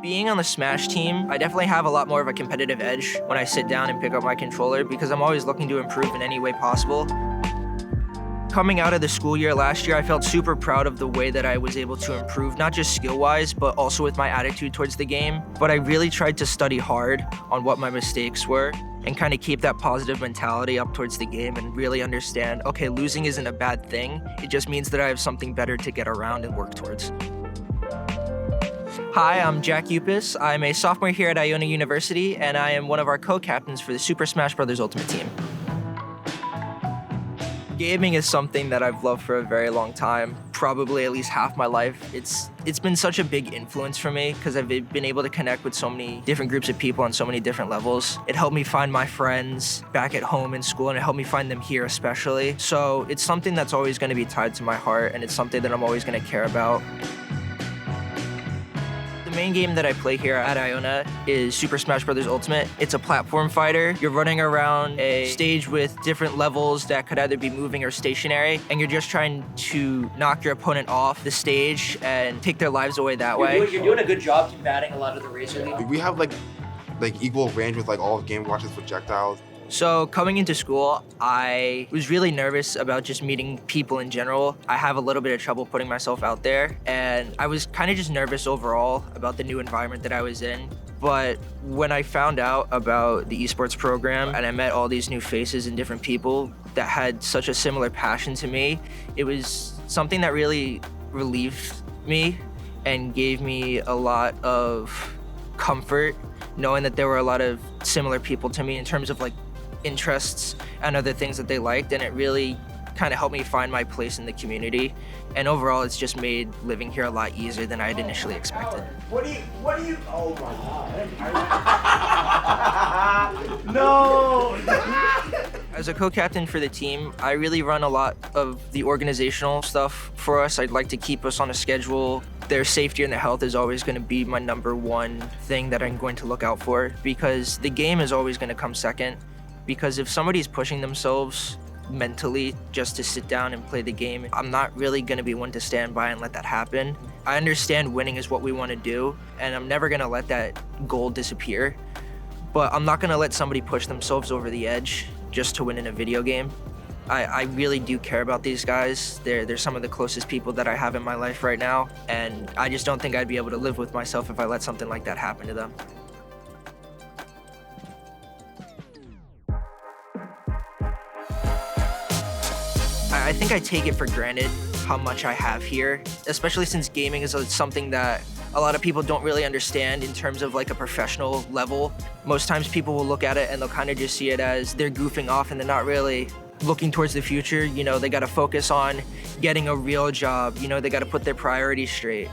Being on the Smash team, I definitely have a lot more of a competitive edge when I sit down and pick up my controller because I'm always looking to improve in any way possible. Coming out of the school year last year, I felt super proud of the way that I was able to improve, not just skill-wise, but also with my attitude towards the game. But I really tried to study hard on what my mistakes were and kind of keep that positive mentality up towards the game and really understand, okay, losing isn't a bad thing. It just means that I have something better to get around and work towards. Hi, I'm Yioupis. I'm a sophomore here at Iona University, and I am one of our co-captains for the Super Smash Bros. Ultimate team. Gaming is something that I've loved for a very long time, probably at least half my life. It's been such a big influence for me because I've been able to connect with so many different groups of people on so many different levels. It helped me find my friends back at home in school, and it helped me find them here especially. So it's something that's always going to be tied to my heart, and it's something that I'm always going to care about. The main game that I play here at Iona is Super Smash Bros. Ultimate. It's a platform fighter. You're running around a stage with different levels that could either be moving or stationary, and you're just trying to knock your opponent off the stage and take their lives away that way. You're doing a good job combating a lot of the Razor League. We have like equal range with like all of Game Watch's projectiles. So coming into school, I was really nervous about just meeting people in general. I have a little bit of trouble putting myself out there, and I was kind of just nervous overall about the new environment that I was in. But when I found out about the esports program and I met all these new faces and different people that had such a similar passion to me, it was something that really relieved me and gave me a lot of comfort knowing that there were a lot of similar people to me in terms of like interests and other things that they liked, and it really kind of helped me find my place in the community. And overall, it's just made living here a lot easier than I had initially expected. What do you, oh my God. No! As a co-captain for the team, I really run a lot of the organizational stuff for us. I'd like to keep us on a schedule. Their safety and their health is always going to be my #1 thing that I'm going to look out for, because the game is always going to come second. Because if somebody's pushing themselves mentally just to sit down and play the game, I'm not really gonna be one to stand by and let that happen. I understand winning is what we wanna do, and I'm never gonna let that goal disappear. But I'm not gonna let somebody push themselves over the edge just to win in a video game. I really do care about these guys. They're some of the closest people that I have in my life right now, and I just don't think I'd be able to live with myself if I let something like that happen to them. I think I take it for granted how much I have here, especially since gaming is something that a lot of people don't really understand in terms of like a professional level. Most times people will look at it and they'll kind of just see it as they're goofing off and they're not really looking towards the future. You know, they got to focus on getting a real job. You know, they got to put their priorities straight.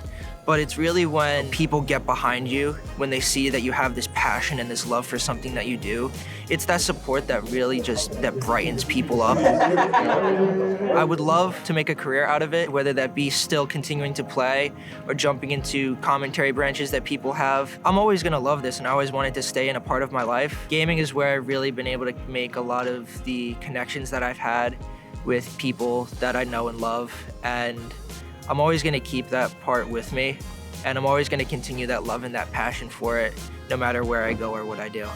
But it's really when people get behind you, when they see that you have this passion and this love for something that you do, it's that support that really that brightens people up. I would love to make a career out of it, whether that be still continuing to play or jumping into commentary branches that people have. I'm always gonna love this, and I always wanted to stay in a part of my life. Gaming is where I've really been able to make a lot of the connections that I've had with people that I know and love, and I'm always gonna keep that part with me, and I'm always gonna continue that love and that passion for it, no matter where I go or what I do.